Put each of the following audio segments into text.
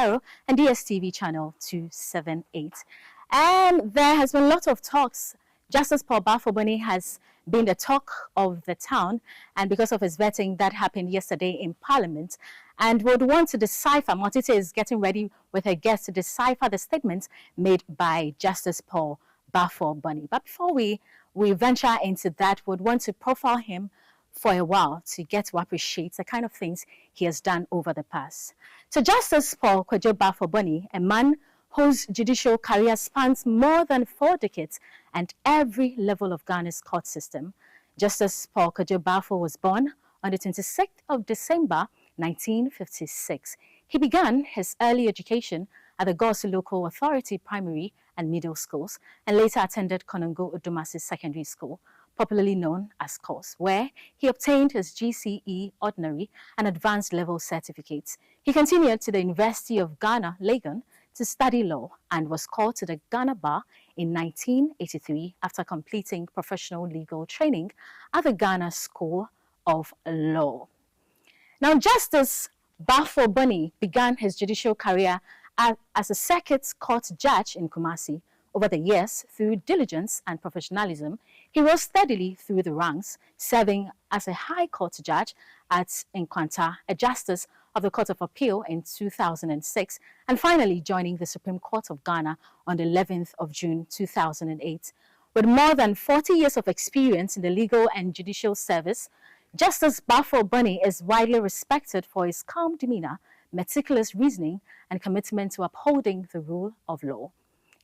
and DSTV channel 278. And there has been a lot of talks. Justice Paul Baffoe-Bonnie has been the talk of the town, and because of his vetting that happened yesterday in Parliament, and would want to decipher, Motite is getting ready with her guests to decipher the statements made by Justice Paul Baffoe-Bonnie. But before we venture into that, would want to profile him for a while to get to appreciate the kind of things he has done over the past. So Justice Paul Baffoe-Bonnie, a man whose judicial career spans more than 4 decades and every level of Ghana's court system. Justice Paul Baffoe was born on the 26th of December 1956. He began his early education at the Gosu Local Authority Primary and Middle Schools and later attended Konongo Odumasi Secondary School, popularly known as KOS, where he obtained his GCE Ordinary and Advanced Level certificates. He continued to the University of Ghana, Legon, to study law and was called to the Ghana Bar in 1983 after completing professional legal training at the Ghana School of Law. Now, Justice Baffoe-Bonnie began his judicial career as a circuit court judge in Kumasi. Over the years, through diligence and professionalism, he rose steadily through the ranks, serving as a High Court judge at Nkwanta, a justice of the Court of Appeal in 2006, and finally joining the Supreme Court of Ghana on the 11th of June 2008. With more than 40 years of experience in the legal and judicial service, Justice Baffoe-Bonnie is widely respected for his calm demeanor, meticulous reasoning, and commitment to upholding the rule of law.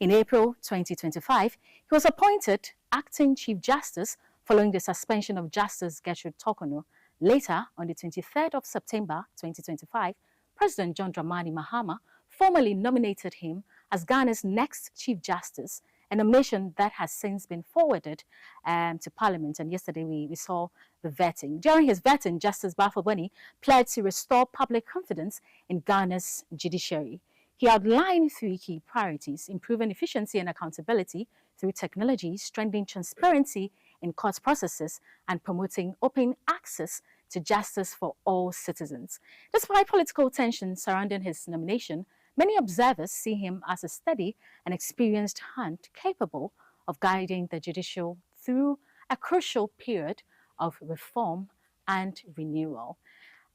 In April 2025, he was appointed Acting Chief Justice following the suspension of Justice Gertrude Tokono. Later, on the 23rd of September 2025, President John Dramani Mahama formally nominated him as Ghana's next Chief Justice, a nomination that has since been forwarded to Parliament. And yesterday we saw the vetting. During his vetting, Justice Baffoe-Bonnie pledged to restore public confidence in Ghana's judiciary. He outlined 3 key priorities: improving efficiency and accountability through technology, strengthening transparency in court processes, and promoting open access to justice for all citizens. Despite political tension surrounding his nomination, many observers see him as a steady and experienced hand capable of guiding the judicial through a crucial period of reform and renewal.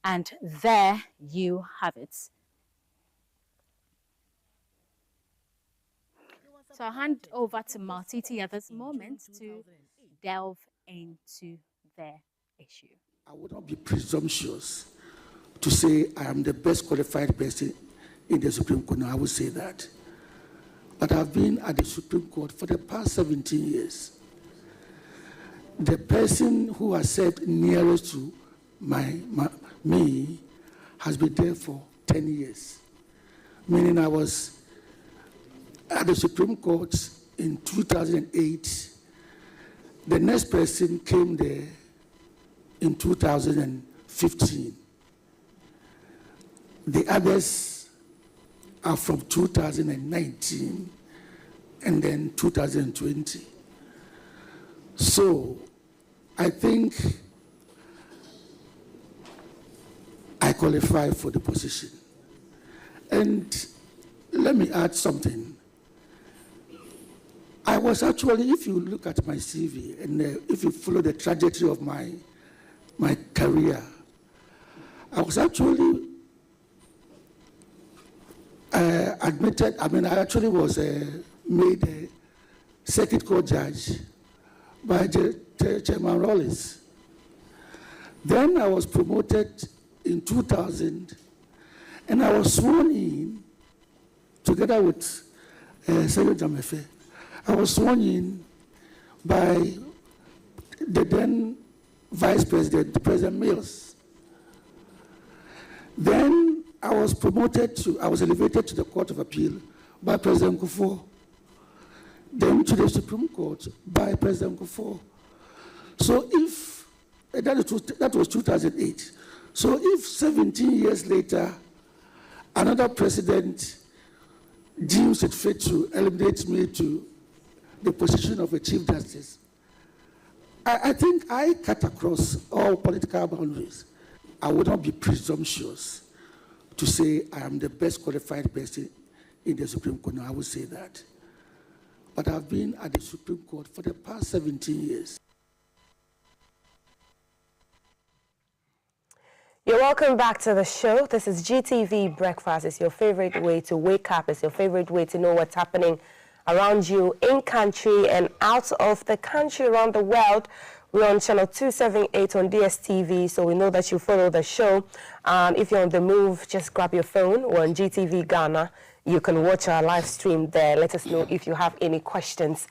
And there you have it. So I'll hand over to Maltiti at this moment to delve into their issue. I would not be presumptuous to say I am the best qualified person in the Supreme Court. No, I would say that. But I've been at the Supreme Court for the past 17 years. The person who has served nearest to me has been there for 10 years, meaning I was at the Supreme Court in 2008. The next person came there in 2015. The others are from 2019 and then 2020. So I think I qualify for the position. And let me add something. I was actually, if you look at my CV and if you follow the trajectory of my career, I was actually admitted, I actually was made a circuit court judge by Chairman Rawlings. Then I was promoted in 2000, and I was sworn in together with Senator Jamefe. I was sworn in by the then Vice President, President Mills. Then I was elevated to the Court of Appeal by President Kufuor. Then to the Supreme Court by President Kufuor. So if, that was 2008. So if 17 years later, another president deems it fit to eliminate me to the position of a Chief Justice, I think I cut across all political boundaries. I would not be presumptuous to say I am the best qualified person in the Supreme Court. No, I would say that. But I've been at the Supreme Court for the past 17 years. You're welcome back to the show. This is GTV Breakfast. It's your favorite way to wake up. It's your favorite way to know what's happening around you in country and out of the country, around the world. We're on channel 278 on DSTV, so we know that you follow the show. If you're on the move, just grab your phone. We're on GTV Ghana. You can watch our live stream there. Let us know if you have any questions.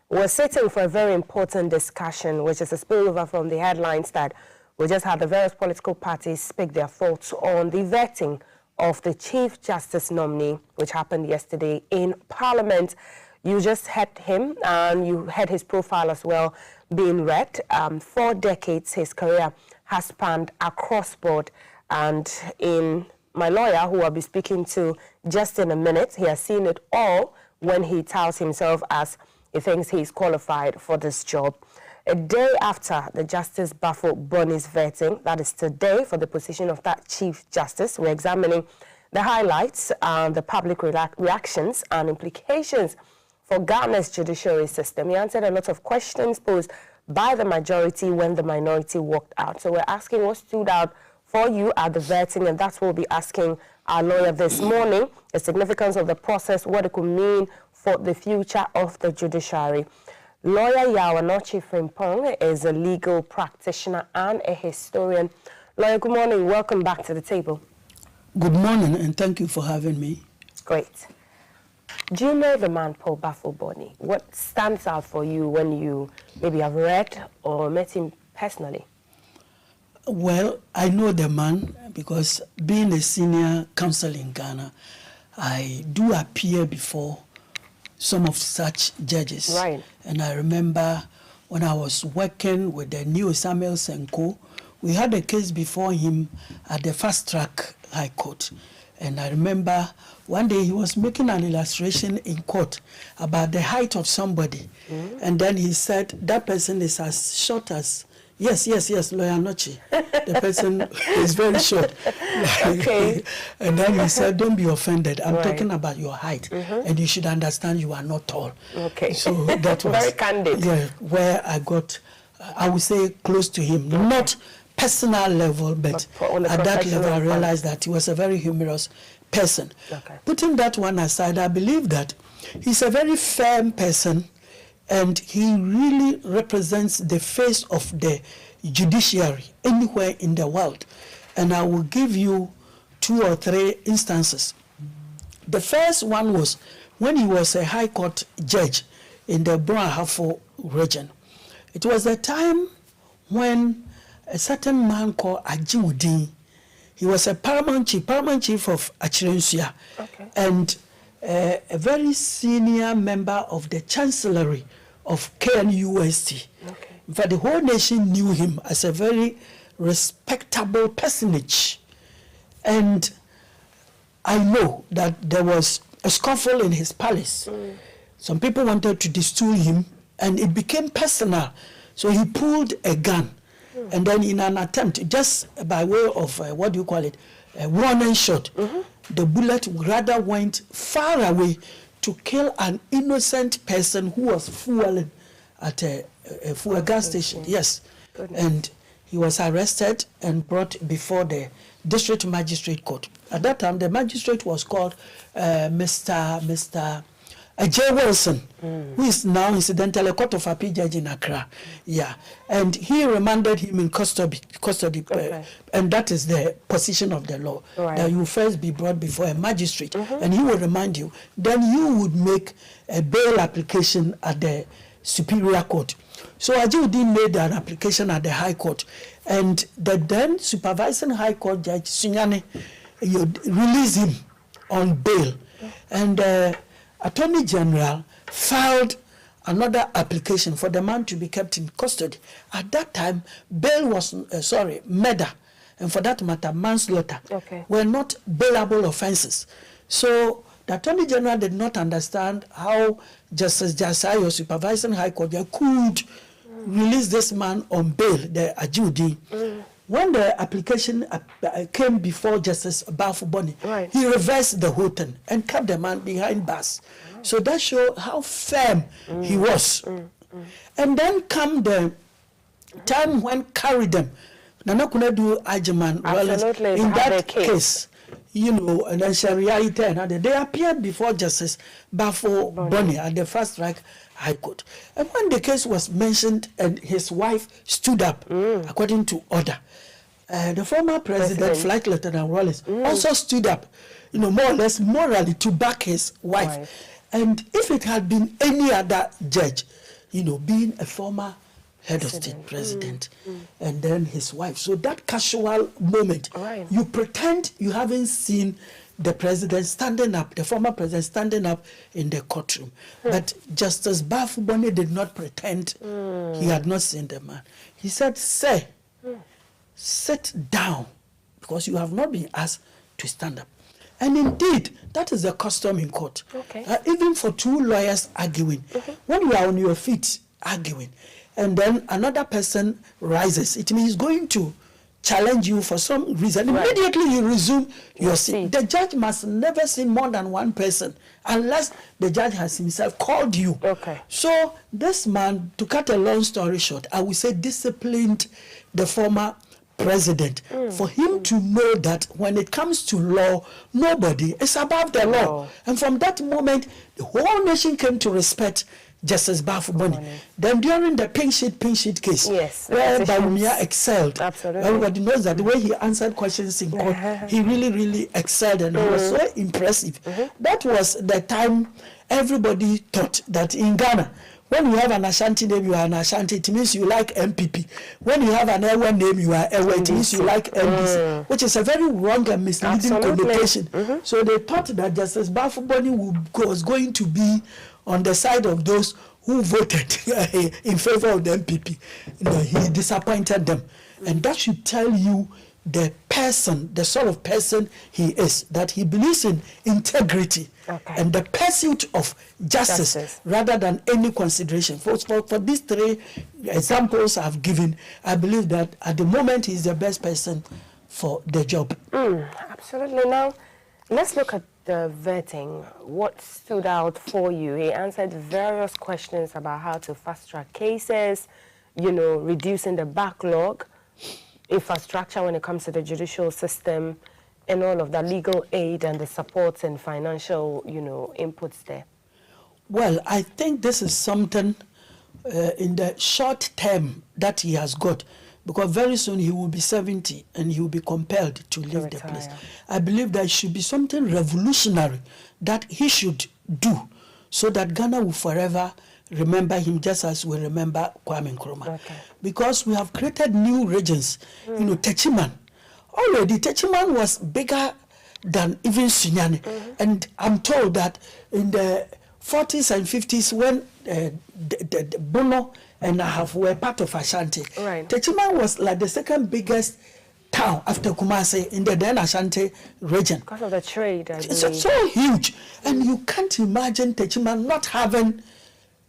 We're sitting for a very important discussion, which is a spillover from the headlines that we just had the various political parties speak their thoughts on the vetting of the Chief Justice nominee, which happened yesterday in Parliament. You just heard him, and you heard his profile as well being read. 4 decades his career has spanned across board, and in my lawyer, who I'll be speaking to just in a minute, he has seen it all when he touts himself as he thinks he's qualified for this job. A day after the Justice Baffoe-Bonnie's vetting, that is today, for the position of that Chief Justice, we're examining the highlights, the public reactions and implications for Ghana's judiciary system. He answered a lot of questions posed by the majority when the minority walked out. So we're asking what stood out for you at the vetting, and that's what we'll be asking our lawyer this morning, the significance of the process, what it could mean for the future of the judiciary. Lawyer Yawanochi Frimpong is a legal practitioner and a historian. Lawyer, good morning. Welcome back to the table. Good morning, and thank you for having me. Great. Do you know the man, Paul Baffoe-Bonnie? What stands out for you when you maybe have read or met him personally? Well, I know the man because being a senior counsel in Ghana, I do appear before some of such judges. Right. And I remember when I was working with the new Samuel Senko, we had a case before him at the Fast Track High Court. And I remember one day he was making an illustration in court about the height of somebody. And then he said, that person is as short as, yes, Lawyer Nochi. The person is very short. Okay. And then he said, don't be offended. I'm talking about your height. And you should understand you are not tall. Okay. So that was very candid. Yeah, where I got, I would say, close to him. Not personal level, but at that level I realized that he was a very humorous person. Okay. Putting that one aside, I believe that he's a very firm person, and he really represents the face of the judiciary anywhere in the world. And I will give you 2 or 3 instances. The first one was when he was a high court judge in the Baffoe region. It was the time when a certain man called Ajiudin, he was a paramount chief of Achirensua, and a very senior member of the chancellery of KNUST. In fact, the whole nation knew him as a very respectable personage. And I know that there was a scuffle in his palace. Some people wanted to destool him, and it became personal. So he pulled a gun. And then in an attempt, just by way of, a warning shot, the bullet rather went far away to kill an innocent person who was fueling at a fuel gas station. Yes. Goodness. And he was arrested and brought before the district magistrate court. At that time, the magistrate was called Mr. J. Wilson, who is now incidentally a court of appeal judge in Accra. Yeah, and he remanded him in custody, and that is the position of the law. That you first be brought before a magistrate, and he will remind you. Then you would make a bail application at the Superior Court. So Ajiudin made an application at the High Court, and the then supervising High Court Judge Sunyane released him on bail, and Attorney General filed another application for the man to be kept in custody. At that time, bail was, murder, and for that matter, manslaughter, were not bailable offenses. So the Attorney General did not understand how Justice Jasayo, supervising High Court, could release this man on bail, the Ajiudin. When the application came before Justice Baffoe-Bonnie, Right. he reversed the whole thing and kept the man behind bars. So that showed how firm he was. And then come the time when carried them. Nana Kunadu Ajiman, Absolutely, in had that their case. you know, and then Sharia and they appeared before Justice Baffoe-Bonnie at the First Track High Court. And when the case was mentioned and his wife stood up, according to order, the former president, Flight Lieutenant Wallace, also stood up, you know, more or less morally to back his wife. And if it had been any other judge, you know, being a former head of state president and then his wife. So that casual moment, you pretend you haven't seen the president standing up, the former president standing up in the courtroom. But Justice Baffoe-Bonnie did not pretend he had not seen the man. He said, "Sir, sit down because you have not been asked to stand up." And indeed, that is the custom in court. Even for two lawyers arguing, when you are on your feet arguing, and then another person rises, it means going to challenge you for some reason. Immediately you resume your seat. The judge must never see more than one person unless the judge has himself called you. So this man, to cut a long story short, I would say disciplined the former president for him to know that when it comes to law, nobody is above the law. And from that moment, the whole nation came to respect Justice Baffoe-Bonnie. Then during the pink sheet case, where Bawumia excelled, everybody knows that the way he answered questions in court, he really excelled and he was so impressive. That was the time everybody thought that in Ghana, when you have an Ashanti name, you are an Ashanti, it means you like MPP. When you have an Ewe name, you are Ewe, it means you like MDC, which is a very wrong and misleading connotation. So they thought that Justice Baffoe-Bonnie was going to be on the side of those who voted in favor of the MPP. You know, he disappointed them. And that should tell you the person, the sort of person he is, that he believes in integrity and the pursuit of justice rather than any consideration. For these three examples I've given, I believe that at the moment he's the best person for the job. Absolutely. Now, let's look at the vetting. What stood out for you? He answered various questions about how to fast-track cases, you know, reducing the backlog, infrastructure when it comes to the judicial system, and all of the legal aid and the supports and financial, you know, inputs there. Well, I think this is something in the short term that he has got, because very soon he will be 70 and he will be compelled to leave the place. I believe there should be something revolutionary that he should do so that Ghana will forever remember him just as we remember Kwame Nkrumah. Because we have created new regions. You know, Techiman. Already, Techiman was bigger than even Sunyani. And I'm told that in the 40s and 50s, when the Bono and Ahaf were part of Ashanti, Techiman was like the second biggest town after Kumasi in the then Ashanti region. Because of the trade, I believe. It's so huge. And you can't imagine Techiman not having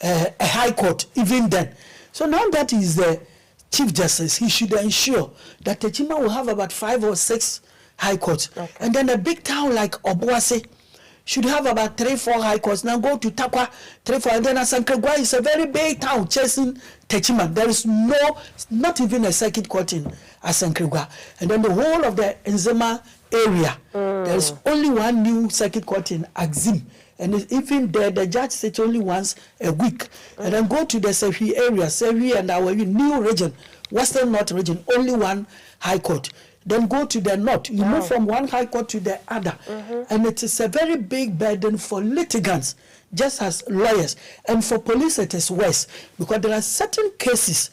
a high court even then. So now that he's the Chief Justice, he should ensure that Techiman will have about 5 or 6 high courts. And then a big town like Obuasi should have about 3-4 high courts. Now go to Takwa, 3-4, and then Asankragwa is a very big town chasing Techiman. There is not even a circuit court in Asankragwa. And then the whole of the Nzema area, there is only one new circuit court in Axim. And even there, the judge sits only once a week. And then go to the Sehi area, Sehi and our new region, Western North region, only one high court. Then go to the north. You move from one high court to the other. And it is a very big burden for litigants, just as lawyers. And for police, it is worse. Because there are certain cases,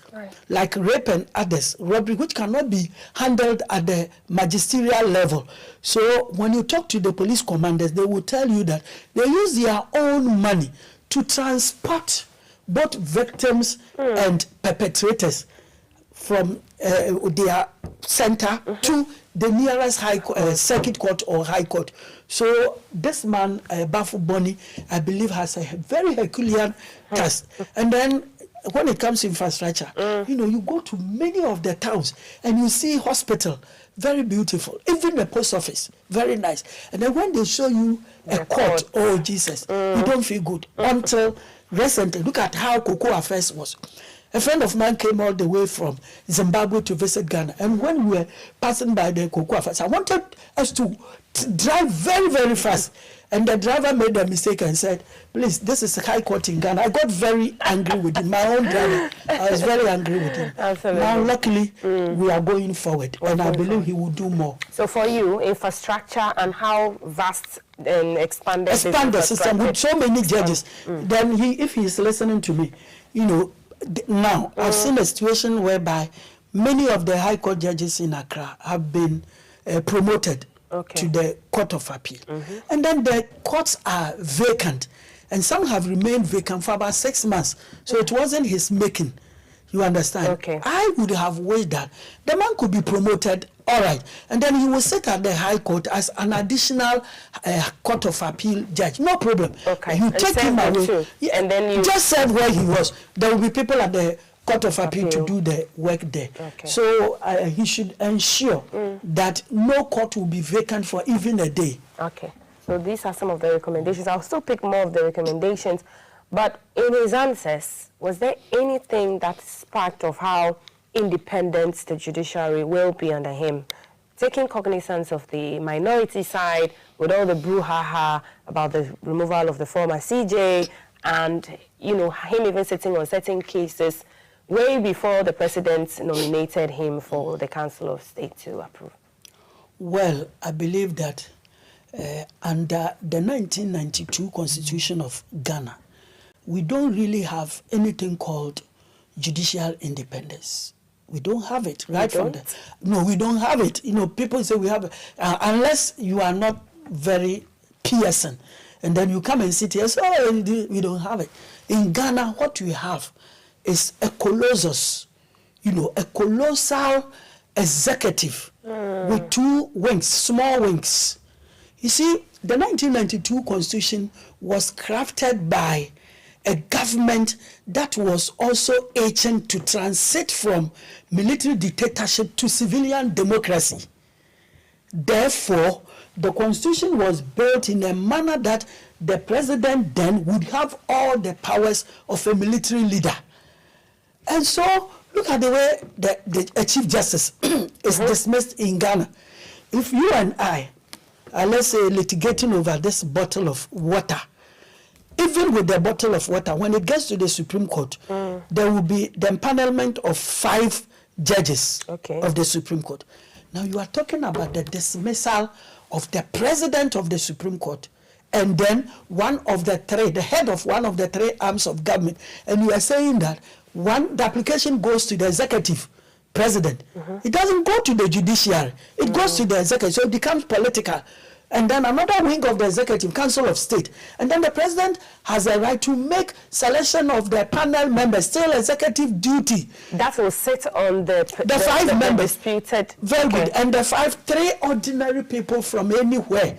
like rape and others, robbery, which cannot be handled at the magisterial level. So when you talk to the police commanders, they will tell you that they use their own money to transport both victims and perpetrators from their center to the nearest circuit court or high court. So this man, Baffoe-Bonnie, I believe has a very Herculean task. And then when it comes to infrastructure, you know, you go to many of the towns and you see hospital, very beautiful. Even the post office, very nice. And then when they show you a court, oh Jesus, you don't feel good. Until recently, look at how Cocoa Affairs was. A friend of mine came all the way from Zimbabwe to visit Ghana. And when we were passing by the Cocoa Affairs, I wanted us to drive very, very fast. And the driver made a mistake and said, please, this is a high court in Ghana. I got very angry with him. My own driver, I was very angry with him. Absolutely. Now, luckily, we are going forward. And I believe he will do more. So for you, infrastructure and how vast and expand the system with so many judges, then if he is listening to me, you know, now I've seen a situation whereby many of the high court judges in Accra have been promoted to the Court of Appeal. And then the courts are vacant. And some have remained vacant for about 6 months. So it wasn't his making. You understand? Okay. I would have wished that the man could be promoted, all right. And then he will sit at the High Court as an additional Court of Appeal judge. No problem. Okay. You take him away. And then you just said where he was. There will be people at the Court of Appeal to do the work there. Okay. So he should ensure that no court will be vacant for even a day. Okay. So these are some of the recommendations. I'll still pick more of the recommendations. But in his answers, was there anything that's part of how independent the judiciary will be under him? Taking cognizance of the minority side, with all the brouhaha about the removal of the former CJ, and, you know, him even sitting on certain cases way before the president nominated him for the Council of State to approve? Well, I believe that under the 1992 Constitution of Ghana, we don't really have anything called judicial independence. We don't have it, right? No, we don't have it. You know, people say we have it, unless you are not very Pearson, and then you come and sit here and say, oh, we don't have it. In Ghana, what we have is a colossus, you know, a colossal executive with 2 wings, small wings. You see, the 1992 Constitution was crafted by a government that was also itching to transit from military dictatorship to civilian democracy. Therefore, the Constitution was built in a manner that the president then would have all the powers of a military leader. And so, look at the way the Chief Justice is dismissed in Ghana. If you and I are, let's say, litigating over this bottle of water, even with the bottle of water, when it gets to the Supreme Court, there will be the empanelment of 5 judges of the Supreme Court. Now, you are talking about the dismissal of the president of the Supreme Court, and then one of the 3, the head of one of the 3 arms of government. And you are saying that the application goes to the executive president. It doesn't go to the judiciary. It goes to the executive. So it becomes political. And then another wing of the Executive Council of State. And then the president has a right to make selection of the panel members, still executive duty. That will sit on the 5 members. Disputed. Very good. And the 3 ordinary people from anywhere.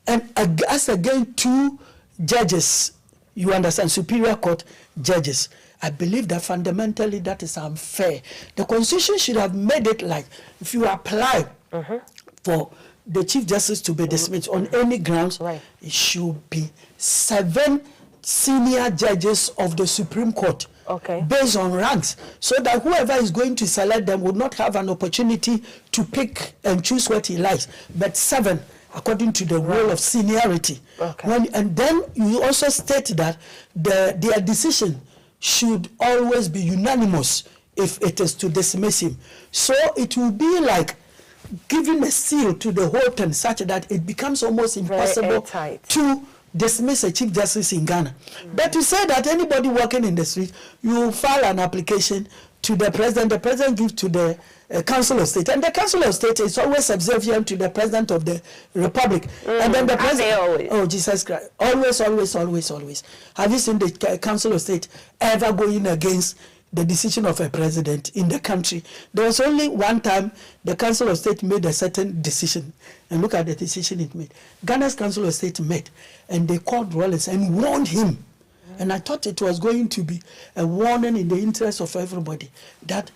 And as again 2 judges, you understand, Superior Court judges. I believe that fundamentally that is unfair. The Constitution should have made it like, if you apply for the Chief Justice to be dismissed on any grounds, it should be 7 senior judges of the Supreme Court based on ranks, so that whoever is going to select them would not have an opportunity to pick and choose what he likes, but 7 according to the role of seniority. And then you also state that their decision should always be unanimous if it is to dismiss him. So it will be like giving a seal to the whole thing such that it becomes almost impossible to dismiss a Chief Justice in Ghana. But to say that anybody walking in the street, you file an application to the president gives to the Council of State, and the Council of State is always subservient to the President of the Republic. And then the president, oh Jesus Christ, always. Have you seen the Council of State ever going against the decision of a president in the country? There was only one time the Council of State made a certain decision, and look at the decision it made. Ghana's Council of State met, and they called Wallace and warned him And I thought it was going to be a warning in the interest of everybody that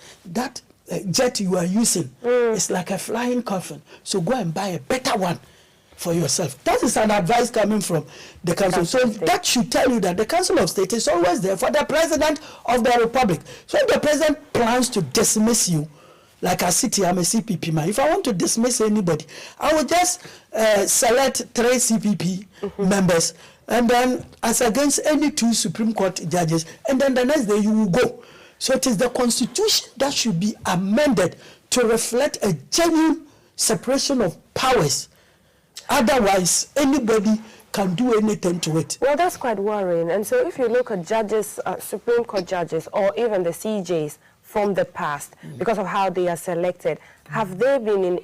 jet you are using is like a flying coffin. So go and buy a better one for yourself. That is an advice coming from the Council. So that should tell you that the Council of State is always there for the President of the Republic. So if the President plans to dismiss you, like a city, I'm a CPP man. If I want to dismiss anybody, I will just select 3 CPP members, and then as against any 2 Supreme Court judges, and then the next day you will go. So it is the Constitution that should be amended to reflect a genuine separation of powers. Otherwise, anybody can do anything to it. Well, that's quite worrying. And so if you look at judges, Supreme Court judges, or even the CJs from the past, because of how they are selected, have they been in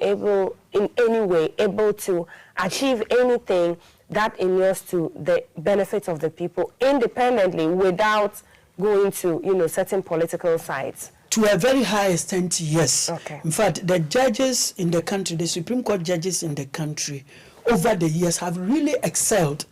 any way able to achieve anything that inures to the benefits of the people independently without going to, certain political sides? To a very high extent, yes. Okay. In fact, the judges in the country, the Supreme Court judges in the country, over the years have really excelled.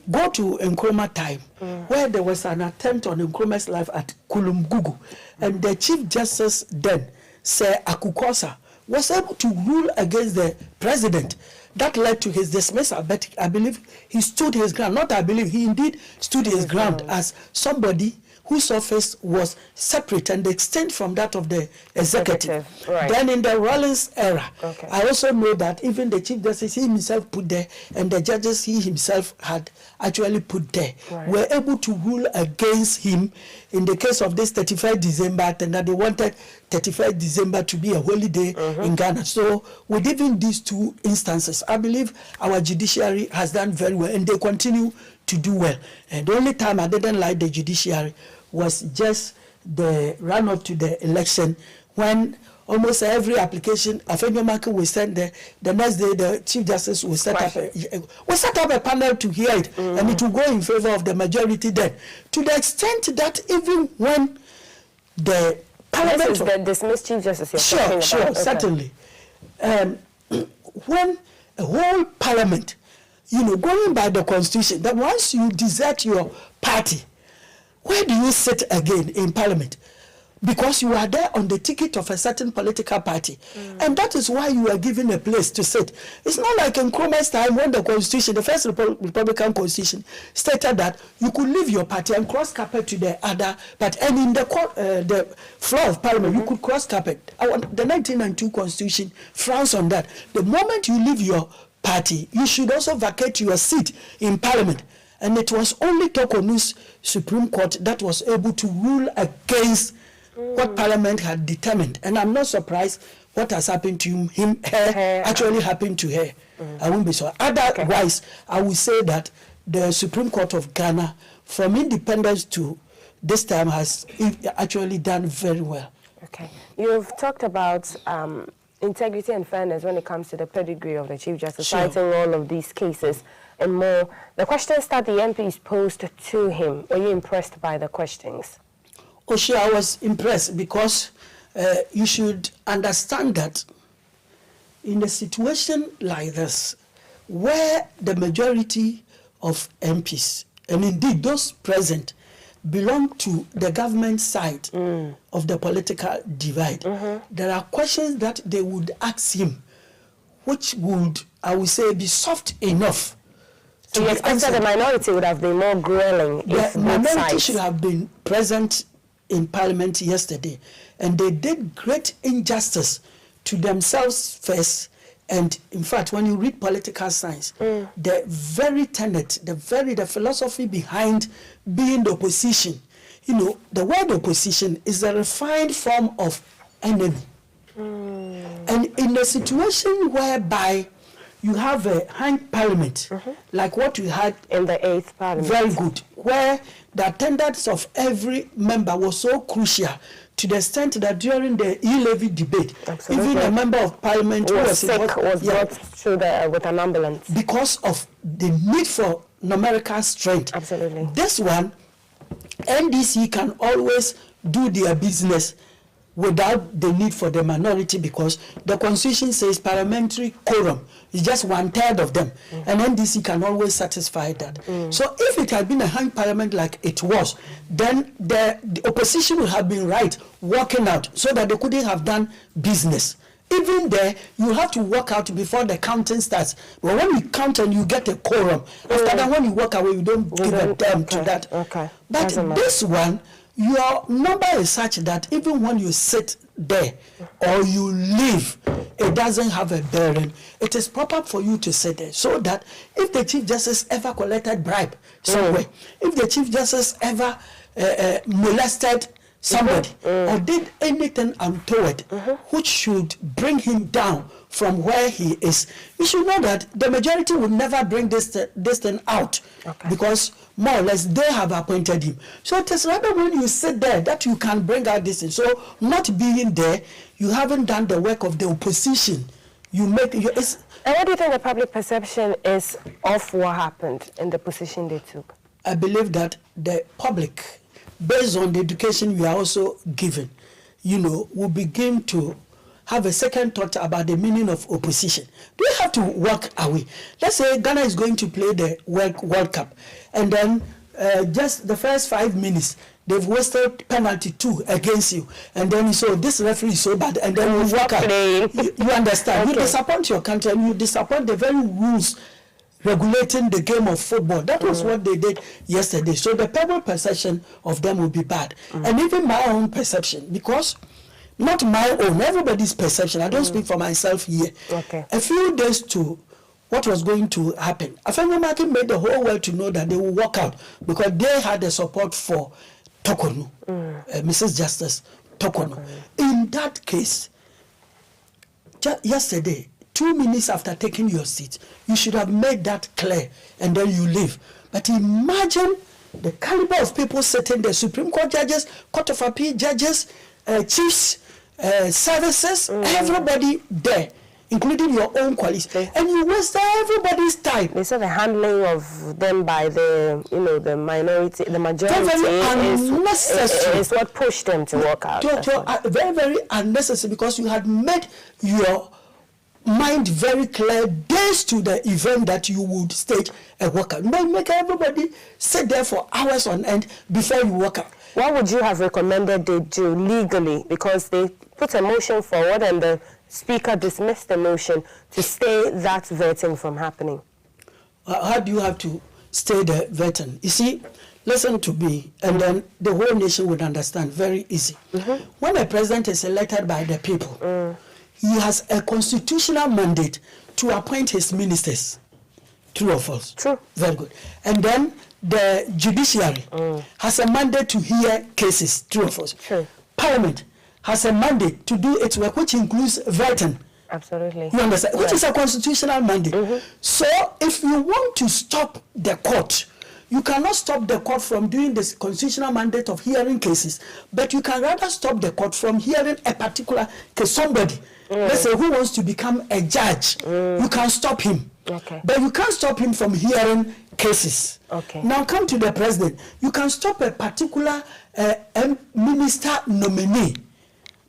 Go to Nkrumah time, where there was an attempt on Nkrumah's life at Kulumgugu, and the Chief Justice then, Sir Akukosa, was able to rule against the president. That led to his dismissal, but I believe he stood his ground. Not I believe, he indeed stood his ground as somebody whose office was separate and distinct from that of the executive. Right. Then in the Rawlings era, okay, I also know that even the Chief Justice he himself put there, and the judges he himself had actually put there, right, were able to rule against him in the case of this 35 December act, and that they wanted 35 December to be a holiday in Ghana. So with even these 2 instances, I believe our judiciary has done very well, and they continue to do well. And the only time I didn't like the judiciary was just the run-up to the election, when almost every application Afenyomanke will send there, the next day the Chief Justice will set up a panel to hear it, and it will go in favor of the majority then. To the extent that even when the Parliament... This is the dismissed Chief Justice you're talking about. Sure, okay, certainly. When a whole Parliament, going by the Constitution, that once you desert your party, where do you sit again in Parliament? Because you are there on the ticket of a certain political party. And that is why you are given a place to sit. It's not like in Nkrumah's time when the Constitution, the first Republican Constitution, stated that you could leave your party and cross carpet to the other, and in the floor of Parliament, you could cross carpet. The 1992 Constitution frowns on that. The moment you leave your party, you should also vacate your seat in Parliament. And it was only Tokonu's Supreme Court that was able to rule against what Parliament had determined. And I'm not surprised what has happened to her actually happened to her. I won't be so. Otherwise, I would say that the Supreme Court of Ghana, from independence to this time, has actually done very well. Okay. You've talked about integrity and fairness when it comes to the pedigree of the Chief Justice, citing all of these cases and more. The questions that the MPs posed to him, were you impressed by the questions? Oh, sure, I was impressed, because you should understand that in a situation like this, where the majority of MPs, and indeed those present, belong to the government side of the political divide, there are questions that they would ask him, which would, I would say, be soft enough. So you expected the minority would have been more grilling if the minority sides should have been present in Parliament yesterday, and they did great injustice to themselves first. And in fact, when you read political science, the very tenet, the philosophy behind being the opposition, the word opposition is a refined form of enemy. And in a situation whereby you have a hanged parliament, like what we had in the 8th Parliament. Very good. Where the attendance of every member was so crucial, to the extent that during the e-levy debate, even a member of Parliament who was sick was brought through with an ambulance. Because of the need for numerical strength. Absolutely. This one, NDC can always do their business without the need for the minority, because the constitution says parliamentary quorum is just 1/3 of them, and NDC can always satisfy that. So if it had been a hung parliament like it was, then the opposition would have been right walking out so that they couldn't have done business. Even there, you have to walk out before the counting starts. But when you count and you get a quorum, after that, when you walk away, you don't give a damn to that. But this one, your number is such that even when you sit there or you leave, it doesn't have a bearing. It is proper for you to sit there, so that if the Chief Justice ever collected bribe somewhere, if the Chief Justice ever molested somebody or did anything untoward which should bring him down from where he is, you should know that the majority will never bring this thing out, because more or less they have appointed him. So it is rather when you sit there that you can bring out this thing. So not being there, you haven't done the work of the opposition. You make and what do you think the public perception is of what happened in the position they took? I believe that the public, based on the education we are also given, will begin to have a second thought about the meaning of opposition. Do you have to walk away? Let's say Ghana is going to play the World Cup, and then just the first 5 minutes, they've wasted penalty 2 against you, and then you say, this referee is so bad, and then you walk out. You understand? You disappoint your country, and you disappoint the very rules regulating the game of football. That was what they did yesterday. So the public perception of them will be bad. And even my own perception, because not my own, everybody's perception. I don't speak for myself here. A few days to what was going to happen, Afenyo made the whole world to know that they will walk out, because they had the support for Tokonu, Mrs. Justice Tokonu. In that case, yesterday, 2 minutes after taking your seat, you should have made that clear, and then you leave. But imagine the caliber of people sitting there: Supreme Court judges, Court of Appeal judges, chiefs, services, everybody there, including your own colleagues, and you waste everybody's time. They said the handling of them by the the minority, the majority is what pushed them to walk out. Very, very unnecessary, because you had made your mind very clear days to the event that you would stage a walkout. Make everybody sit there for hours on end before you walk out. What would you have recommended they do legally? Because they put a motion forward and the Speaker dismissed the motion to stay that vetting from happening. How do you have to stay the vetting? You see, listen to me, and then the whole nation would understand very easy. When a president is elected by the people, he has a constitutional mandate to appoint his ministers. True or false? True. Very good. And then the judiciary has a mandate to hear cases. True or false? True. Parliament has a mandate to do its work, which includes vetting. Absolutely. You understand? Which is a constitutional mandate. So if you want to stop the court, you cannot stop the court from doing this constitutional mandate of hearing cases, but you can rather stop the court from hearing a particular case. Somebody, let's say, who wants to become a judge, you can stop him. But you can't stop him from hearing cases. Now come to the president. You can stop a particular minister nominee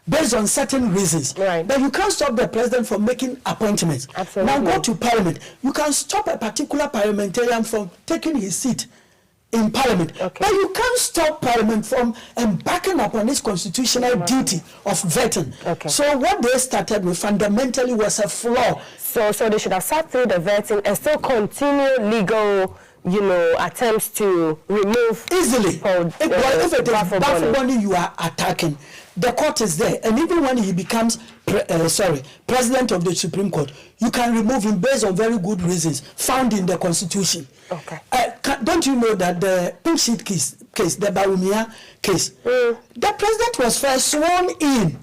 based on certain reasons. But you can't stop the president from making appointments. Now go to parliament. You can stop a particular parliamentarian from taking his seat in parliament. But you can't stop parliament from embarking upon its constitutional duty of vetting. So what they started with fundamentally was a flaw. So they should have sat through the vetting and still continue legal, attempts to remove easily. If it is Baffoe-Bonnie you are attacking, the court is there, and even when he becomes president of the Supreme Court, you can remove him based on very good reasons found in the Constitution. Don't you know that the pink sheet case, the Bawumia case, the president was first sworn in,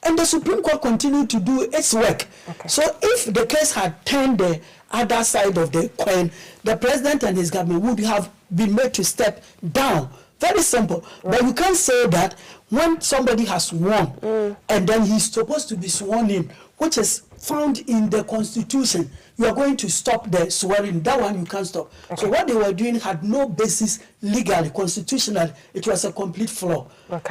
and the Supreme Court continued to do its work. So if the case had turned the other side of the coin, the president and his government would have been made to step down. Very simple. But you can't say that when somebody has won and then he's supposed to be sworn in, which is found in the Constitution, you are going to stop the swearing. That one you can't stop. So what they were doing had no basis legally, constitutionally. It was a complete flaw.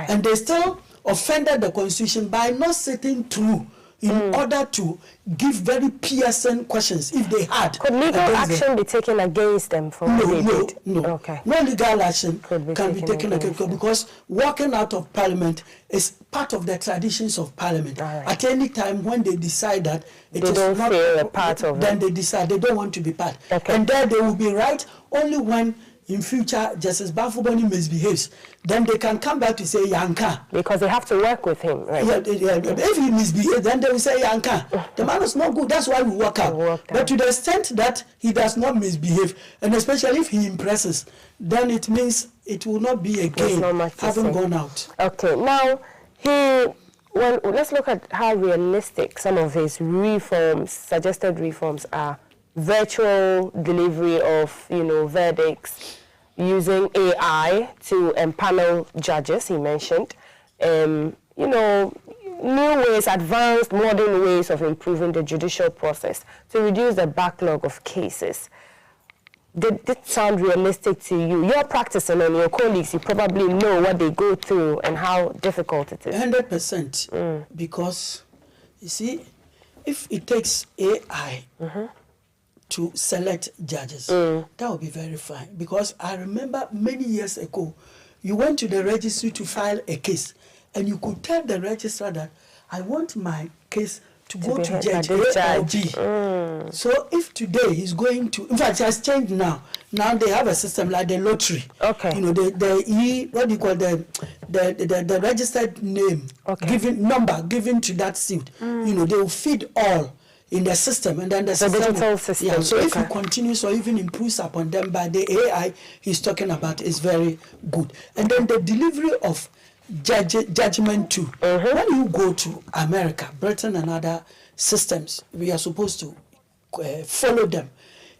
And they still offended the Constitution by not sitting through in order to give very piercing questions if they had. Could legal action be taken against them for what they did? No. Okay. No legal action can be taken against them because walking out of Parliament is part of the traditions of Parliament. Right. At any time when they decide that it they is don't not feel a part of then it. they decide they don't want to be part. Okay. And there they will be right only when in future Justice Baffoe-Bonnie misbehaves. Then they can come back to say Yanka. Because they have to work with him, right? Yeah, if he misbehaves, then they will say Yanka. The man is not good. That's why we work out. But to the extent that he does not misbehave, and especially if he impresses, then it means it will not be again having gone out. Okay, now let's look at how realistic some of his reforms, suggested reforms are. Virtual delivery of, verdicts using AI to empanel judges, he mentioned. New ways, advanced modern ways of improving the judicial process to reduce the backlog of cases. Did it sound realistic to you? You're practicing and your colleagues, you probably know what they go through and how difficult it is. 100%. Because, you see, if it takes AI to select judges, that would be very fine. Because I remember many years ago, you went to the registry to file a case, and you could tell the registrar that I want my case to go to Judge A or B. So if today he's going to, in fact, it has changed now. Now they have a system like the lottery. Okay. What do you call the registered name, number given to that suit. They will feed all in the system, and then the digital system. Yeah, so if he continues or even improves upon them by the AI he's talking about is very good. And then the delivery of judgment too. When you go to America, Britain and other systems, we are supposed to follow them.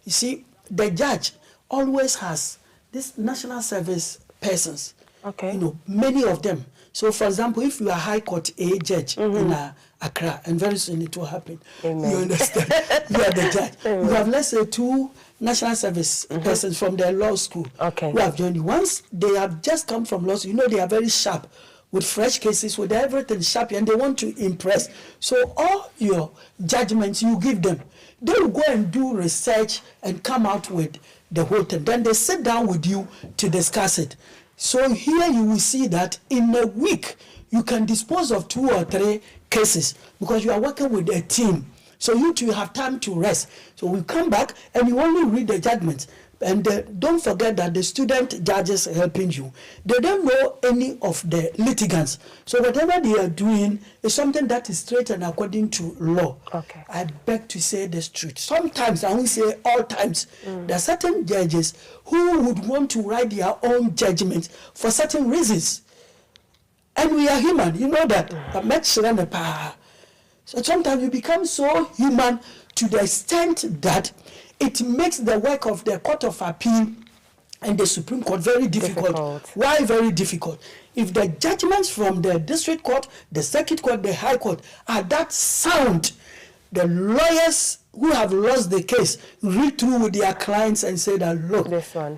You see, the judge always has these national service persons. Okay. Many of them. So, for example, if you are High Court A judge in Accra, and very soon it will happen. Amen. You understand? You are the judge. You have, let's say, 2 national service persons from their law school who have joined you. Once they have just come from law school, they are very sharp with fresh cases, with everything sharp, and they want to impress. So all your judgments you give them, they will go and do research and come out with the whole thing. Then they sit down with you to discuss it. So here you will see that in a week, you can dispose of 2 or 3 cases because you are working with a team. So you two have time to rest. So we come back and you only read the judgments. And don't forget that the student judges are helping you. They don't know any of the litigants. So whatever they are doing is something that is straight and according to law. Okay. I beg to say this truth. Sometimes, I won't say all times, there are certain judges who would want to write their own judgments for certain reasons. And we are human, you know that. So sometimes you become so human to the extent that it makes the work of the Court of Appeal and the Supreme Court very difficult. Why very difficult? If the judgments from the District Court, the Circuit Court, the High Court are that sound, the lawyers who have lost the case read through with their clients and say that, look,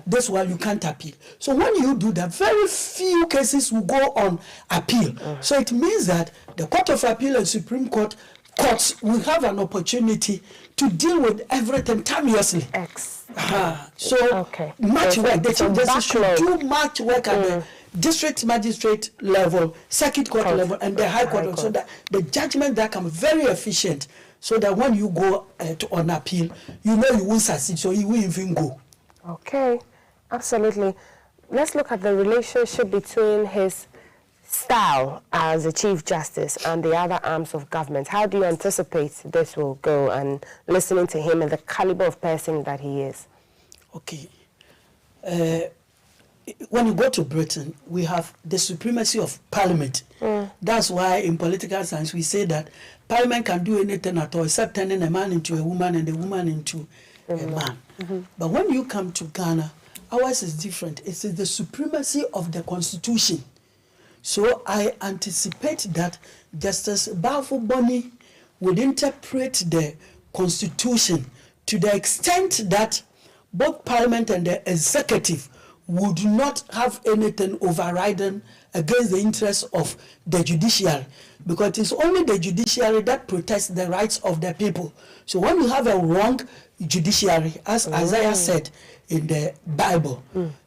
this one you can't appeal. So when you do that, very few cases will go on appeal. So it means that the Court of Appeal and Supreme Court courts will have an opportunity to deal with everything timeously. So much work. The Chief Justice should do much work at the district magistrate level, circuit court level, and the high court, so that the judgment that can be very efficient, so that when you go on appeal, you know you won't succeed, so you won't even go. Okay, absolutely. Let's look at the relationship between his style as a Chief Justice and the other arms of government. How do you anticipate this will go, and listening to him and the caliber of person that he is? Okay. When you go to Britain, we have the supremacy of Parliament. That's why in political science we say that Parliament can do anything at all except turning a man into a woman and a woman into a man. But when you come to Ghana, ours is different. It's the supremacy of the Constitution. So I anticipate that Justice Baffoe-Bonnie would interpret the Constitution to the extent that both Parliament and the Executive would not have anything overriding against the interests of the judiciary, because it's only the judiciary that protects the rights of the people. So when you have a wrong judiciary, as Isaiah said in the Bible,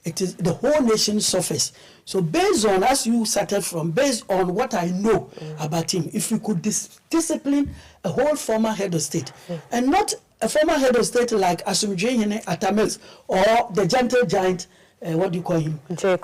it is the whole nation suffers. So based on, as you started from, based on what I know about him, if we could discipline a whole former head of state, and not a former head of state like Asumdwe Atamils or the gentle giant, what do you call him? Jay,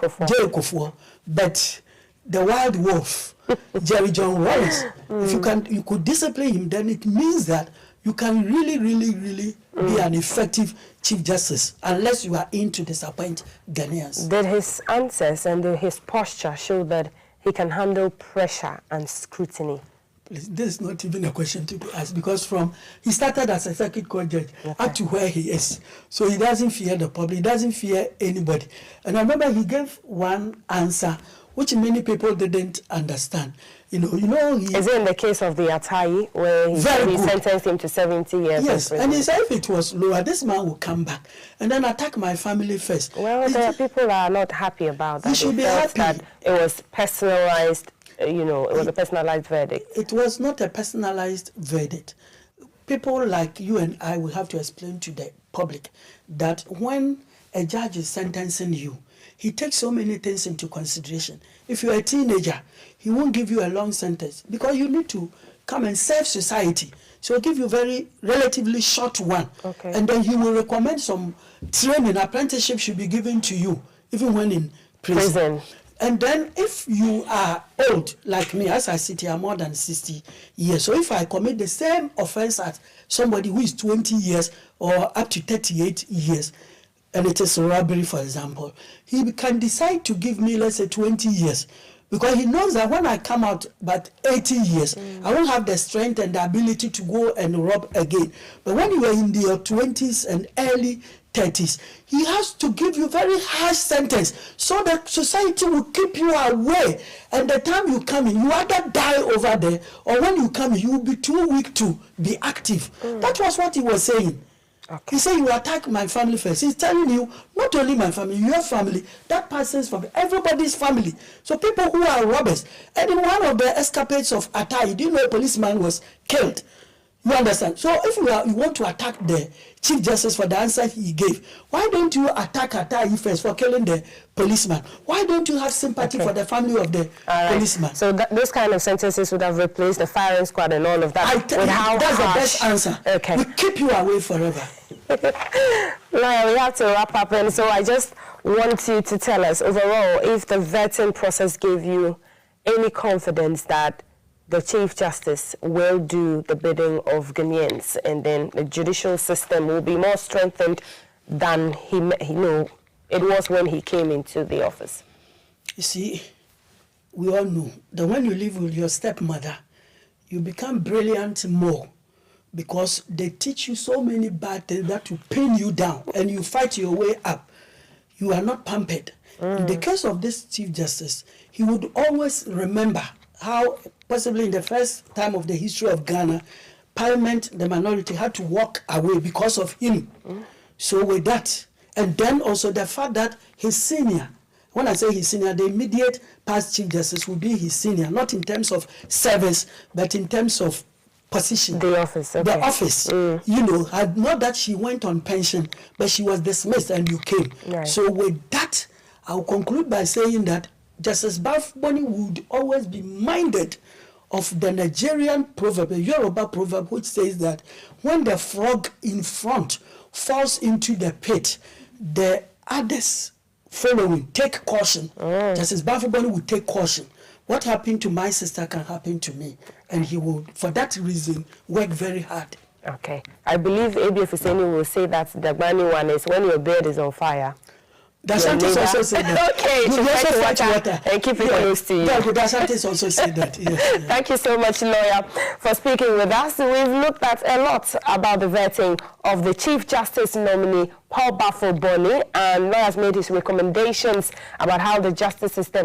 but the wild wolf, Jerry John Wallace. If you could discipline him, then it means that you can really be an effective Chief Justice, unless you are in to disappoint Ghanaians. Did his answers and his posture show that he can handle pressure and scrutiny? Please, this is not even a question to be asked, because he started as a circuit court judge up to where he is. So he doesn't fear the public, he doesn't fear anybody. And I remember he gave one answer which many people didn't understand. Is it in the case of the Atai, where he sentenced him to 70 years? Yes, and he said if it was lower, this man will come back and then attack my family first. Well, people are not happy about that. They should be happy that it was personalized. It was a personalized verdict. It was not a personalized verdict. People like you and I will have to explain to the public that when a judge is sentencing you, he takes so many things into consideration. If you're a teenager, he won't give you a long sentence because you need to come and serve society. So he'll give you a relatively short one. Okay. And then he will recommend some training, apprenticeship should be given to you, even when in prison. And then if you are old, like me, as I sit here, more than 60 years. So if I commit the same offense as somebody who is 20 years or up to 38 years, and it is robbery, for example, he can decide to give me, let's say, 20 years. Because he knows that when I come out about 80 years, I won't have the strength and the ability to go and rob again. But when you are in your 20s and early 30s, he has to give you very harsh sentence so that society will keep you away. And the time you come in, you either die over there, or when you come in, you will be too weak to be active. That was what he was saying. Okay. He said, you attack my family first. He's telling you, not only my family, your family, that person's family, everybody's family. So people who are robbers. And in one of the escapades of Atai, you didn't know a policeman was killed. You understand? So if you want to attack the Chief Justice for the answer he gave, why don't you attack Atai first for killing the policeman? Why don't you have sympathy for the family of the policeman? So those kind of sentences would have replaced the firing squad and all of that. That's the best answer. Okay. We keep you away forever. Lawyer, we have to wrap up, and so I just want you to tell us overall if the vetting process gave you any confidence that the Chief Justice will do the bidding of Ghanaians, and then the judicial system will be more strengthened than it was when he came into the office. You see, we all know that when you live with your stepmother, you become brilliant more, because they teach you so many bad things that will pin you down and you fight your way up. You are not pampered. In the case of this Chief Justice, he would always remember how, possibly in the first time of the history of Ghana, Parliament, the minority, had to walk away because of him. So with that, and then also the fact that his senior, when I say his senior, the immediate past Chief Justice will be his senior, not in terms of service, but in terms of position. The office, okay. The office. Not that she went on pension, but she was dismissed and you came. Right. So with that, I'll conclude by saying that Justice Baffoe-Bonnie would always be minded of the Nigerian proverb, the Yoruba proverb, which says that when the frog in front falls into the pit, the others following take caution. Justice Baffoe-Bonnie would take caution. What happened to my sister can happen to me. And he will, for that reason, work very hard. Okay. I believe ABF Hussaini will say that the Gbani one is when your beard is on fire. Dashantis also said that. Okay, you also fetch water and keep it close to you. Yeah, Dashantis also said that. Yes. Thank you so much, lawyer, for speaking with us. We've looked at a lot about the vetting of the Chief Justice nominee, Paul Baffoe-Bonnie, and lawyer has made his recommendations about how the justice system